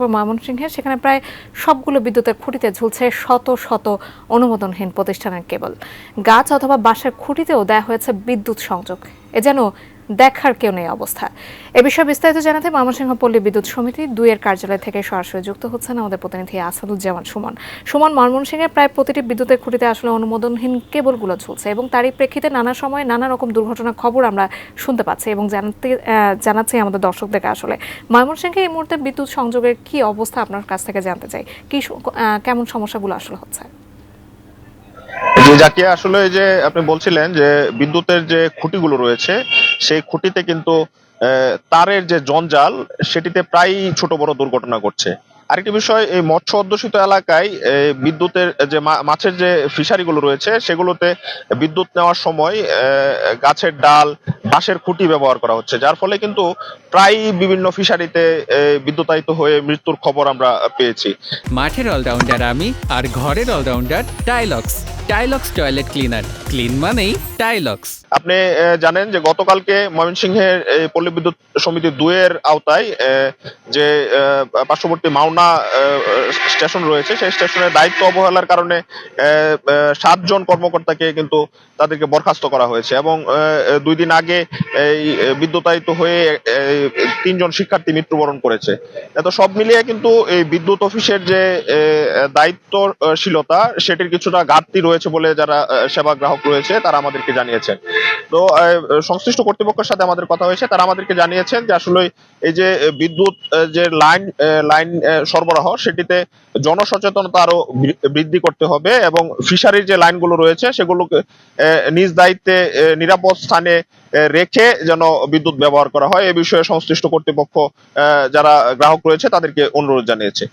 ময়মনসিংহে সেখানে প্রায় সবগুলো বিদ্যুতের খুঁটিতে ঝুলছে শত শত অনুমোদনহীন প্রতিষ্ঠানের কেবল। গাছ অথবা বাঁশের খুঁটিতেও দেয়া হয়েছে বিদ্যুৎ সংযোগ। এ যেন দেখার কেউ নেই অবস্থা। এ বিষয়ে বিস্তারিত জানাতে ময়মনসিংহ পল্লী বিদ্যুৎ সমিতি ২ এর কার্যালয় থেকে সরাসরি যুক্ত হচ্ছেন আমাদের প্রতিনিধি আসাদুজ্জামান সুমন। ময়মনসিংহে প্রায় প্রতিটি বিদ্যুতের খুঁটিতে আসলে অনুমোদনহীন কেবলগুলো ঝুলছে এবং তারই প্রেক্ষিতে নানা সময় নানা রকম দুর্ঘটনার খবর আমরা শুনতে পাচ্ছি এবং জানাচ্ছি আমাদের দর্শকদেরকে। আসলে ময়মনসিংহে এই মুহূর্তে বিদ্যুৎ সংযোগের কি অবস্থা আপনার কাছ থেকে জানতে চাই, কেমন সমস্যাগুলো আসলে হচ্ছে? জি জাকিয়া, আসলে এই যে আপনি বলছিলেন যে বিদ্যুতের যে খুঁটিগুলো রয়েছে সেই খুঁটিতে কিন্তু তারের যে জঞ্জাল সেটিতে প্রায়ই ছোট বড় দুর্ঘটনা ঘটছে। আরেকটি বিষয়, এই মৎস্য অধ্যুষিত এলাকায় বিদ্যুতের যে মাছের যে ফিশারি গুলো রয়েছে সেগুলোতে বিদ্যুৎ নেওয়ার সময় গাছের ডাল বাঁশের খুঁটি ব্যবহার করা হচ্ছে, যার ফলে কিন্তু প্রায় বিভিন্ন ফিশারিতে বিদ্যুতায়িত হয়ে মৃত্যুর খবর আমরা পেয়েছি। মাঠের অলরাউন্ডার আমি, আর ঘরের allrounder Taillex. Taillex toilet cleaner, clean মানেই টাইলক্স। আপনি জানেন যে গতকালকে ময়মনসিংহের পল্লী বিদ্যুৎ সমিতি ২ এর আওতায় যে পার্শ্ববর্তী মাওনা স্টেশন রয়েছে সেই স্টেশনের দায়িত্ব অবহেলার কারণে ৭ জন কর্মকর্তাকে কিন্তু তাদেরকে বরখাস্ত করা হয়েছে এবং ২ দিন আগে এই বিদ্যুতায়িত হয়ে ৩ জন শিক্ষার্থী মৃত্যুবরণ করেছে। তো সব মিলিয়ে কিন্তু এই বিদ্যুৎ অফিসের যে দায়িত্বশীলতা সেটির কিছুটা ঘাটতি রয়েছে বলে যারা সেবা গ্রাহক রয়েছে তারা আমাদেরকে জানিয়েছেন। তো সংশ্লিষ্ট কর্তৃপক্ষের সাথে আমাদের কথা হয়েছে, তারা আমাদেরকে জানিয়েছেন যে আসলে এই যে বিদ্যুৎ যে লাইন সরবরাহ সেটিতে জনসচেতনতা আরো বৃদ্ধি করতে হবে এবং ফিশারির যে লাইনগুলো রয়েছে সেগুলোকে নিজ দায়িত্বে নিরাপদ স্থানে রেখে যেন বিদ্যুৎ ব্যবহার করা হয়, এ বিষয়ে সংশ্লিষ্ট কর্তৃপক্ষ যারা গ্রাহক রয়েছে তাদেরকে অনুরোধ জানিয়েছে।